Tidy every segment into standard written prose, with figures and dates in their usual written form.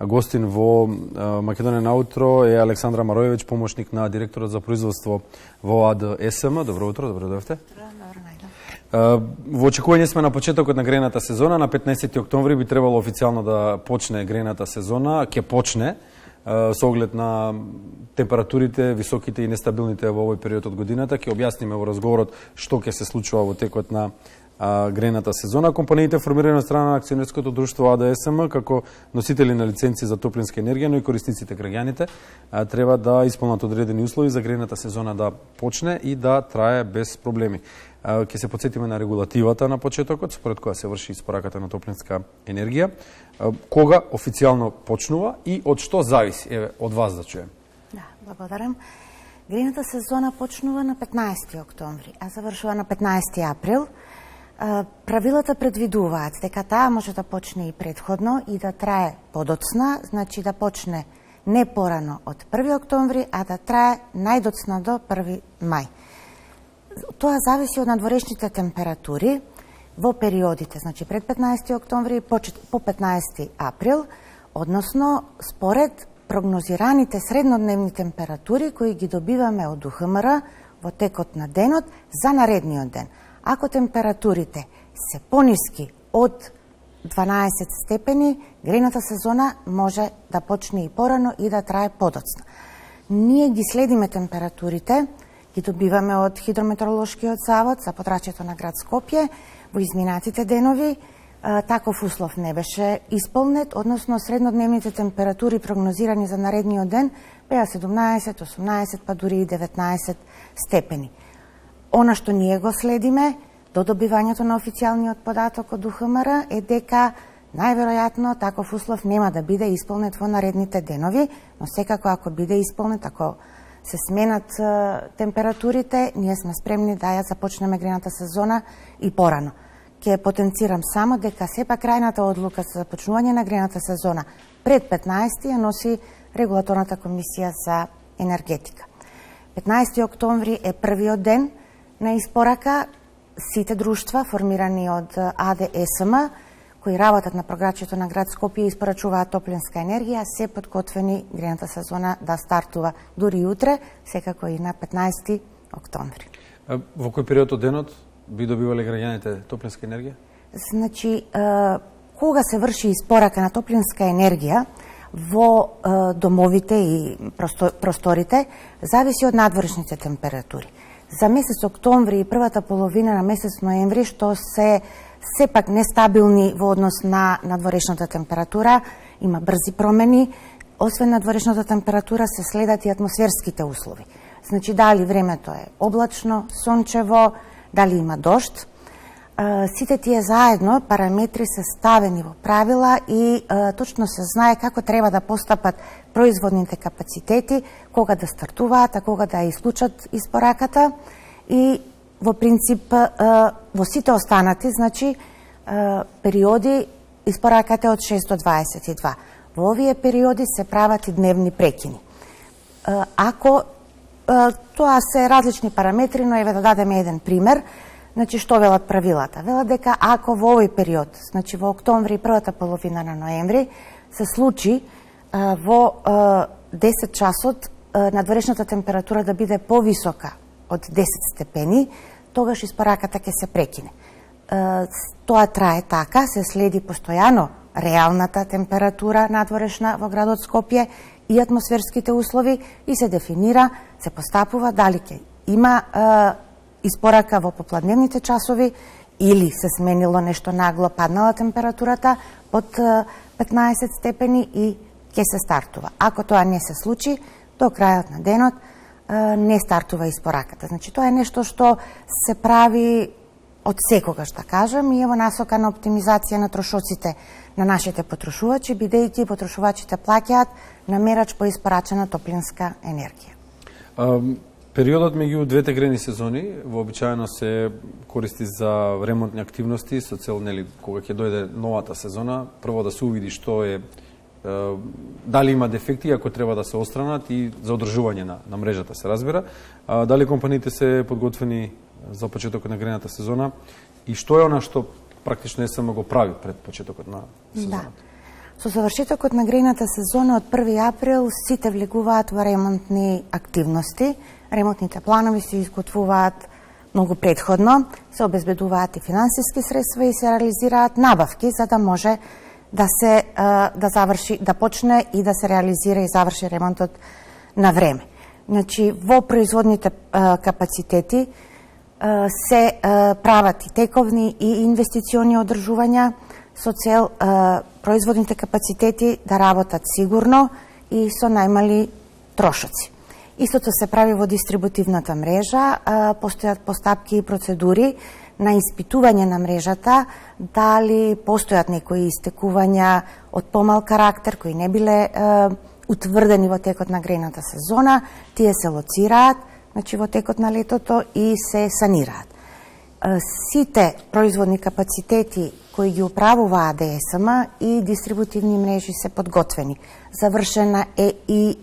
гостин во Македонија на утро е Александра Маројевиќ, помошник на директорот за производство во АД СМ. Добро утро, добро дојдовте. Во очекување сме на почетокот на грејната сезона. На 15 октомври би требало официјално да почне грејната сезона. Ќе почне со оглед на температурите, високите и нестабилните во овој период од годината. Ќе објасниме во разговорот што ќе се случува во текот на грејната сезона. Компаниите формирани од страна на акционерското друштво АДСМ како носители на лиценци за топлинска енергија, но и корисниците граѓаните треба да исполнат одредени услови за грејната сезона да почне и да трае без проблеми. Ќе се потсетиме на регулативата на почетокот, според која се врши испораката на топлинска енергија. Кога официјално почнува и од што зависи? Еве, од вас да чуем. Да, благодарам. Грејната сезона почнува на 15 октомври, а завршува на 15 април. Правилата предвидуваат дека таа може да почне и предходно и да трае подоцна, значи да почне не порано од 1 октомври, а да трае најдоцна до 1 мај. Тоа зависи од надворешните температури во периодите, значи пред 15 октомври и по 15 април, односно според прогнозираните среднодневни температури кои ги добиваме од УХМР во текот на денот за наредниот ден. Ако температурите се пониски од 12 степени, грејната сезона може да почне и порано и да трае подоцна. Ние ги следиме температурите, ги добиваме од Хидрометеоролошкиот завод за подрачјето на град Скопје. Во изминатите денови таков услов не беше исполнет, односно среднодневните температури прогнозирани за наредниот ден беа 17, 18, па дури и 19 степени. Она што ние го следиме до добивањето на официјалниот податок од УХМР е дека најверојатно таков услов нема да биде исполнет во наредните денови, но секако ако биде исполнет, ако се сменат температурите, ние сме спремни да ја започнеме грејната сезона и порано. Ќе потенцирам само дека сепак крајната одлука за започнување на грејната сезона пред 15 ја носи Регулаторната комисија за енергетика. 15 октомври е првиот ден на испорака. Сите друштва формирани од АДСМ кои работат на програчето на град Скопје и испорачуваат топлинска енергија, се подготвени грејната сезона да стартува дури утре, секако и на 15 октомври. Во кој период од денот би добивале граѓаните топлинска енергија? Значи, кога се врши испорака на топлинска енергија во домовите и просторите, зависи од надворешните температури. За месец октомври и првата половина на месец ноември, што се сепак нестабилни во однос на надворешната температура, има брзи промени. Освен надворешната температура се следат и атмосферските услови. Значи, дали времето е облачно, сончево, дали има дожд. Сите тие заедно параметри се ставени во правила и точно се знае како треба да постапат производните капацитети, кога да стартуваат, а кога да ја исклучат испораката и во принцип во сите останати, значи периоди испораката е од 6 до 22. Во овие периоди се прават и дневни прекини. Ако тоа се различни параметри, но еве да дадеме еден пример. Значи, што велат правилата? Велат дека ако во овој период, значи во октомври и првата половина на ноември, се случи во 10 часот надворешната температура да биде повисока од 10 степени, тогаш испораката ќе се прекине. Тоа трае така, се следи постојано реалната температура надворешна во градот Скопје и атмосферските услови и се дефинира, се постапува дали ќе има испорака во попладневните часови или се сменило нешто нагло, паднала температурата под 15 степени и ќе се стартува. Ако тоа не се случи, до крајот на денот не стартува испораката. Значи, тоа е нешто што се прави од секогаш, да кажам, и е во насока на оптимизација на трошоците на нашите потрошувачи, бидејќи потрошувачите плаќаат на мерач по испорачена топлинска енергија. Периодот меѓу двете грејни сезони вообичаено се користи за ремонтни активности со цел, нели, кога ќе дојде новата сезона, прво да се увиди што е, дали има дефекти, ако треба да се отстранат и за одржување на мрежата се разбира, дали компаниите се подготвени за почетокот на грејната сезона и што е она што практично СМ го прави пред почетокот на сезоната? Да. Со завршетокот на грејната сезона од 1 април сите влегуваат во ремонтни активности. Ремонтните планови се изготвуваат многу предходно, се обезбедуваат и финансиски средства и се реализираат набавки за да може да се да почне и да се реализира и заврши ремонтот на време. Значи во производните капацитети се прават и тековни и инвестициони одржувања со цел производните капацитети да работат сигурно и со најмали трошоци. Истото се прави во дистрибутивната мрежа, постојат постапки и процедури на испитување на мрежата, дали постојат некои истекувања од помал карактер кои не биле утврдени во текот на грејната сезона, тие се лоцираат, значи во текот на летото и се санираат. Сите производни капацитети кои ги управува АДСМ и дистрибутивни мрежи се подготвени. Завршена е и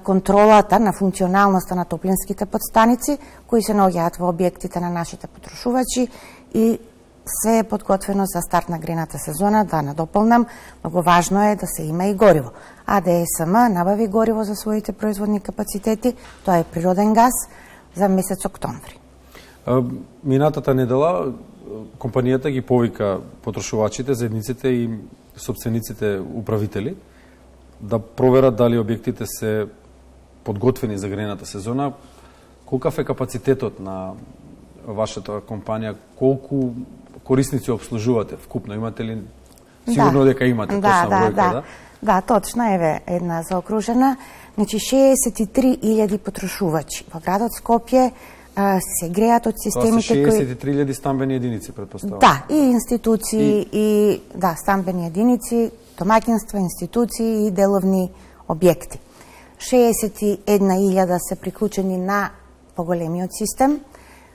контролата на функционалноста на топлинските подстаници кои се наоѓаат во објектите на нашите потрошувачи и се е подготвено за старт на грејната сезона. Да надополнам, многу важно е да се има и гориво. АДСМ набави гориво за своите производни капацитети, тоа е природен газ за месец октомври. Минатата недела компанијата ги повика потрошувачите, заедниците и сопствениците управители да проверат дали објектите се подготвени за грејната сезона. Колкав е капацитетот на вашата компанија, колку корисници обслужувате вкупно? Имате ли? Сигурно дека имате точна бројка, да? Да, точно, еве една заокружена. Значи 63.000 потрошувачи во градот Скопје се греат од системите кои... Тоа се 63.000 стамбени единици, претпоставам. Да, и институции, и да, стамбени единици, домаќинства, институции и деловни објекти. 61.000 се приклучени на поголемиот систем,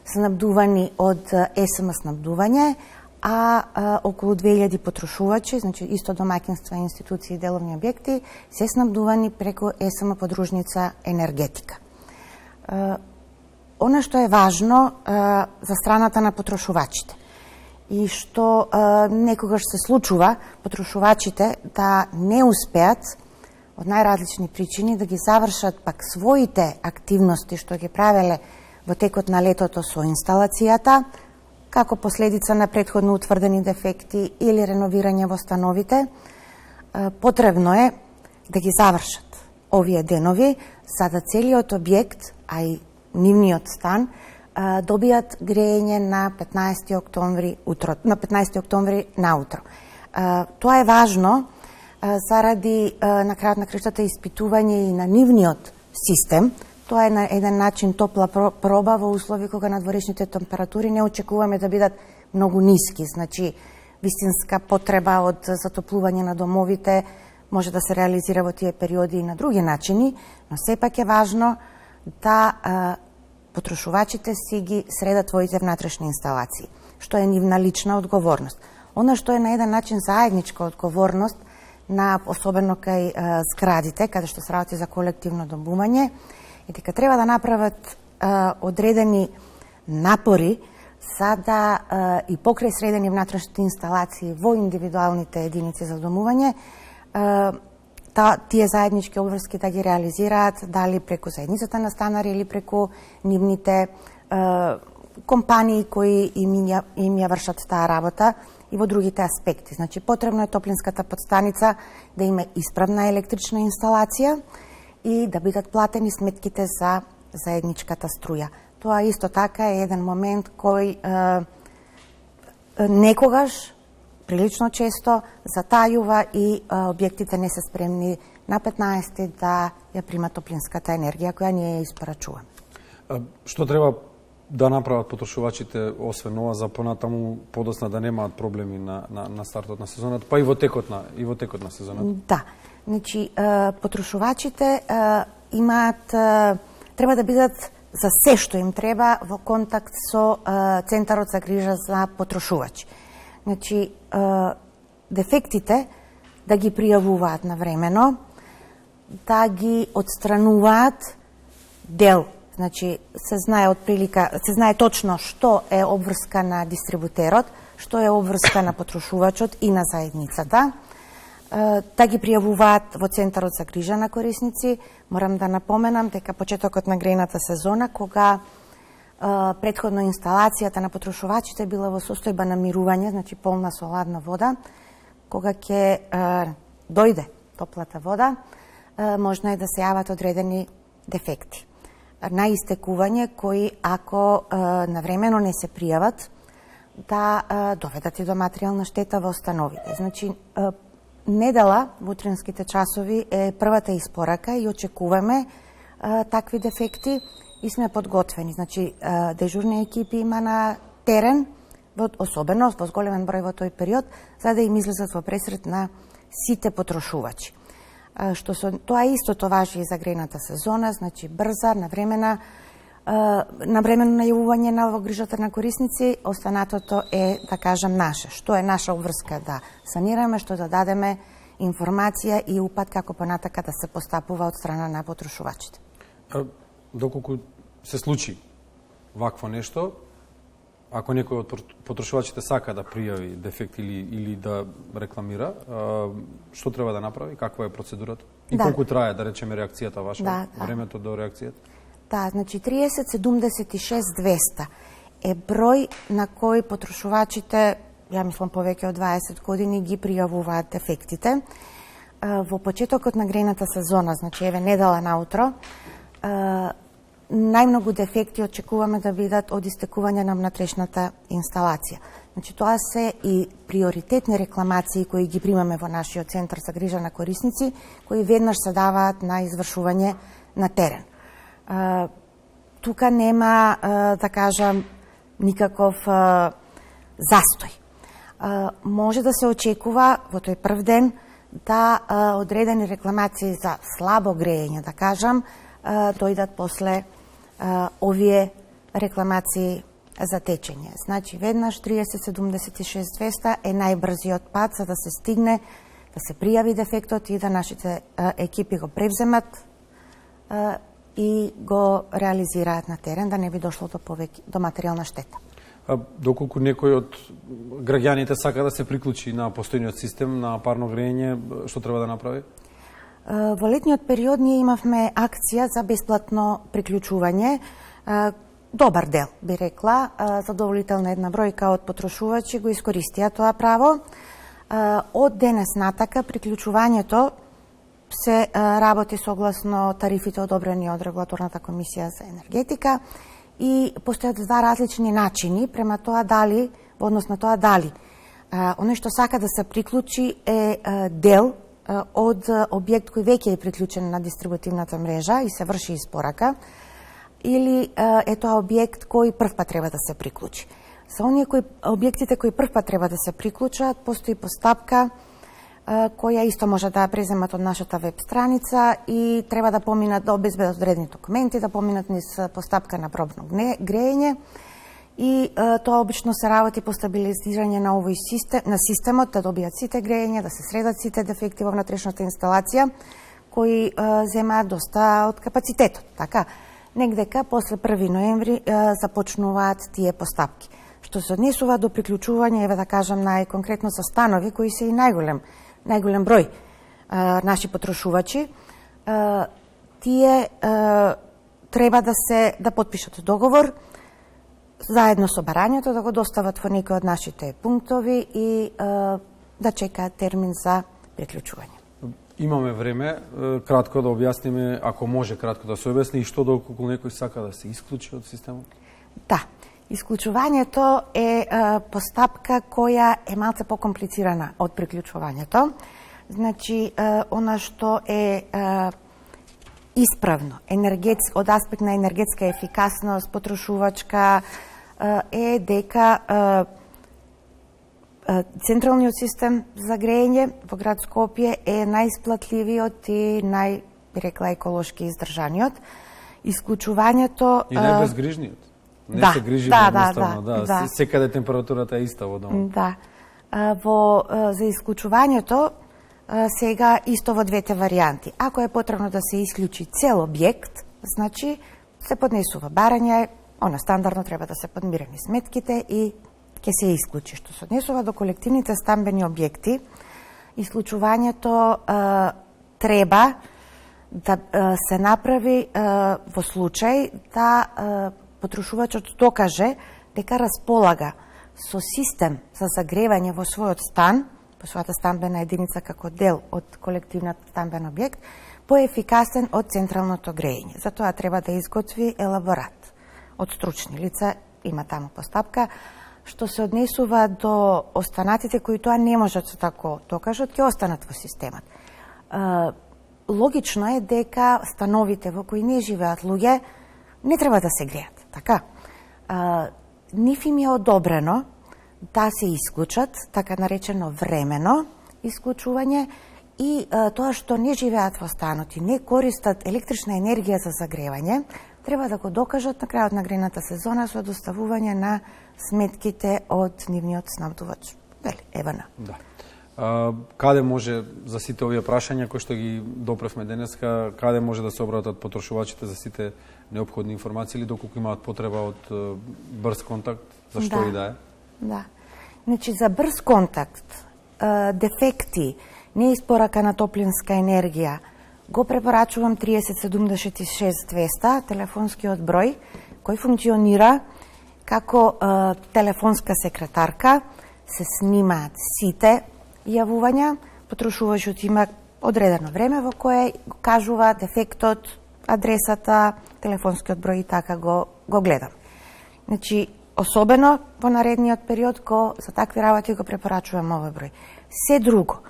снабдувани од ЕСМ снабдување, а околу 2000 потрошувачи, значи исто домаќинства, институции и деловни објекти, се снабдувани преку ЕСМ подружница енергетика. Она што е важно за страната на потрошувачите и што некогаш се случува потрошувачите да не успеат од најразлични причини да ги завршат пак своите активности што ги правеле во текот на летото со инсталацијата, како последица на претходно утврдени дефекти или реновирање во становите, потребно е да ги завршат овие денови за да целиот објект, а и нивниот стан, добијат грејење на 15 октомври наутро. Тоа е важно заради на крајот на крајштата испитување и на нивниот систем. Тоа е на еден начин топла проба во услови кога надворешните температури не очекуваме да бидат многу ниски. Значи, вистинска потреба од затоплување на домовите може да се реализира во тие периоди и на други начини, но сепак е важно да потрошувачите си ги средат своите внатрешни инсталации, што е нивна лична одговорност. Она што е на еден начин заедничка одговорност на особено кај зградите, каде што се работи за колективно домување, и дека треба да направат одредени напори за да и покрај средени внатрешните инсталации во индивидуалните единици за домување, тие заеднички обврски да ги реализираат дали преку заедницата на станари или преку нивните компании кои им ја вршат таа работа и во другите аспекти. Значи, потребно е топлинската подстаница да има исправна електрична инсталација и да бидат платени сметките за заедничката струја. Тоа исто така е еден момент кој некогаш, прилично често, затајува и објектите не се спремни на 15 да ја примат топлинската енергија која ние ја испорачуваме. Што треба да направат потрошувачите, освен ова, за понатаму подосна да немаат проблеми на стартот на сезоната, па и во текот на сезоната? Да. Значи, потрошувачите имаат, треба да бидат за се што им треба во контакт со Центарот за грижа за потрошувачи. Значи, дефектите да ги пријавуваат навремено, да ги отстрануваат дел. Значи, се знае точно што е обврска на дистрибутерот, што е обврска на потрошувачот и на заедницата. да ги пријавуваат во Центарот за грижа на корисници. Морам да напоменам дека почетокот на грејната сезона, кога претходно инсталацијата на потрошувачите била во состојба на мирување, значи полна со ладна вода, кога ќе дојде топлата вода, можно е да се јават одредени дефекти на истекување кои, ако навремено не се пријават, да доведат и до материјална штета во становите. Значи, недела во утринските часови е првата испорака и очекуваме такви дефекти и сме подготвени. Значи, дежурни екипи има на терен, особено во зголемен број во тој период, за да им излезат во пресрет на сите потрошувачи. Што тоа истото важи и за грејната сезона, значи брза, навремено најавување на во грижата на корисници, останатото е, да кажам, наше. Што е наша обврска да санираме, што да дадеме информација и упат како понатака да се постапува од страна на потрошувачите. Доколку се случи вакво нешто, ако некој од потрошувачите сака да пријави дефект или да рекламира, што треба да направи? Каква е процедурата? И колку трае, да речеме, реакцијата ваша, времето до реакцијата? Да, значи 30-76-200 е број на кој потрошувачите, ја мислам повеќе од 20 години, ги пријавуваат дефектите. Во почетокот на грејната сезона, значи еве недела наутро, најмногу дефекти очекуваме да бидат од истекување на внатрешната инсталација. Значи тоа се и приоритетни рекламации кои ги примаме во нашиот Центар за грижа на корисници, кои веднаш се даваат на извршување на терен. Тука нема, да кажам, никаков застој. Може да се очекува во тој прв ден да одредени рекламации за слабо грејење, да кажам, дојдат после овие рекламации за течење. Значи, веднаш 30-76-200 е најбрзиот пат за да се стигне, да се пријави дефектот и да нашите екипи го превземат и го реализираат на терен, да не би дошло до материјална штета. Доколку некој од граѓаните сака да се приклучи на постојниот систем на парно грејење, што треба да направи? Во летниот период ние имавме акција за бесплатно приклучување. Добар дел, би рекла, задоволителна една бројка од потрошувачи го искористија тоа право. Од денес натака приклучувањето се работи согласно тарифите одобрени од Регулаторната комисија за енергетика и постојат два различни начини према тоа дали, во однос на тоа дали оној што сака да се приклучи е дел од објект кој веќе е приклучен на дистрибутивната мрежа и се врши испорака, или е тоа објект кој првпат треба да се приклучи. За оние објектите кои првпат треба да се приклучат, постои постапка која исто може да преземат од нашата веб страница и треба да поминат, да обезбедат одредени документи, да поминат низ постапка на пробно грејење и тоа обично се работи по стабилизирање на овој систем, на системот, да добијат сите грејења, да се средат сите дефекти во внатрешната инсталација кои земаат доста од капацитетот. Така, негдека после 1 ноември започнуваат тие постапки. Што се однесува до приклучување, еве да кажам најконкретно за станови кои се и најголем број наши потрошувачи, тие треба да потпишат договор заедно со барањето, да го достават во некој од нашите пунктови и да чекаат термин за приклучување. Имаме време, кратко да објасниме, ако може кратко да се објасни, и што доколку некој сака да се исклучи од системот? Да. Исклучувањето е постапка која е малце покомплицирана од приклучувањето. Значи, она што е исправно, од аспект на енергетска ефикасност, потрошувачка, е дека централниот систем за грејење во град Скопје е најисплатливиот и би рекла еколошки издржаниот. Исклучувањето и најбезгрижниот. Не се грижиме едноставно, секаде температурата е иста во домот. Да. За исклучувањето сега исто во двете варијанти. Ако е потребно да се исклучи цел објект, значи се поднесува барање, стандардно треба да се подмирени сметките и ќе се исклучи. Што се однесува до колективните стамбени објекти, исклучувањето треба да се направи во случај да потрошувачот докаже дека располага со систем за загревање во својот стан, во својата станбена единица како дел од колективниот станбен објект, поефикасен од централното грејење. За тоа треба да изготви елаборат од стручни лица, има таму постапка. Што се однесува до останатите кои тоа не можат со тако докажат, ќе останат во системот. Логично е дека становите во кои не живеат луѓе не треба да се греат, така? Нив им е одобрено да се исклучат, така наречено времено исклучување, и тоа што не живеат во станот и не користат електрична енергија за загревање, треба да го докажат на крајот на грејната сезона со доставување на сметките од нивниот снабдувач, ЕВН. Да. Каде може, за сите овие прашања кои што ги допревме денеска, каде може да се обратат потрошувачите за сите неопходни информации или доколку имаат потреба од брз контакт, за што и да е? Да. Значи, за брз контакт, дефекти, неиспорака на топлинска енергија, го препорачувам 3076200, телефонскиот број, кој функционира како телефонска секретарка, се снимаат сите јавувања, потрошувачот има одредено време во кое кажува дефектот, адресата, телефонскиот број и така го гледам. Значи, особено во наредниот период, за такви работи го препорачувам овој број. Се друго,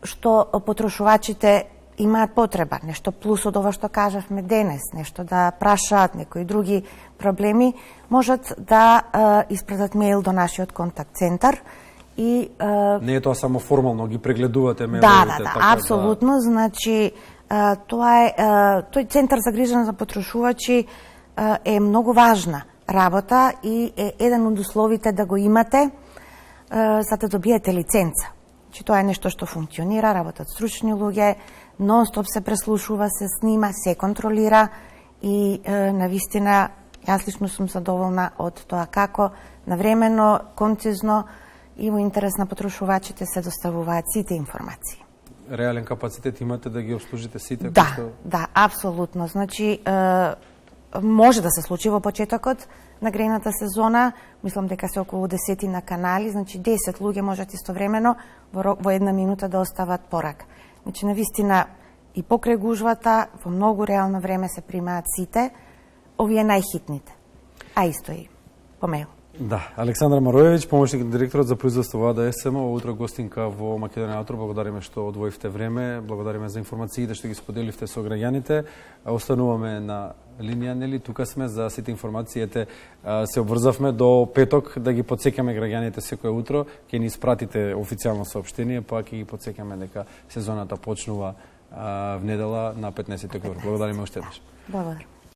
што потрошувачите имаат потреба, нешто плюс од ова што кажавме денес, нешто да прашаат, некои други проблеми, можат да испратат мејл до нашиот контакт центар и не е тоа само формално, ги прегледувате мејловите? Да, апсолутно, значи тој центар за грижа за потрошувачи е многу важна работа и е еден од условите да го имате за да добиете лиценца. Значи, тоа е нешто што функционира, работат стручни луѓе, нон-стоп се преслушува, се снима, се контролира и навистина јас лично сум задоволна од тоа како навремено, концизно и во интерес на потрошувачите се доставуваат сите информации. Реален капацитет имате да ги обслужите сите? Да, апсолутно. Значи, може да се случи во почетокот на грејната сезона, мислам дека се околу 10 на канали, значи 10 луѓе можат истовремено во една минута да остават порака. Значи, навистина и покрај гужвата, во многу реално време се примаат сите, овие најхитните, а исто и по мејл. Да, Александра Мароевиќ, помошник на директорот за производство во АДСМ, ово утро гостинка во Македонија Утро. Благодариме што одвоивте време, благодариме за информациите што ги споделивте со граѓаните. Остануваме на линија, нели? Тука сме за сите информациите. Се обврзавме до петок да ги потсеќаме граѓаните секое утро. Ќе ни испратите официјално соопштение, па ќе ги потсеќаме дека сезоната почнува в недела на 15 октомври. Благодариме уште еднаш. Благодарам.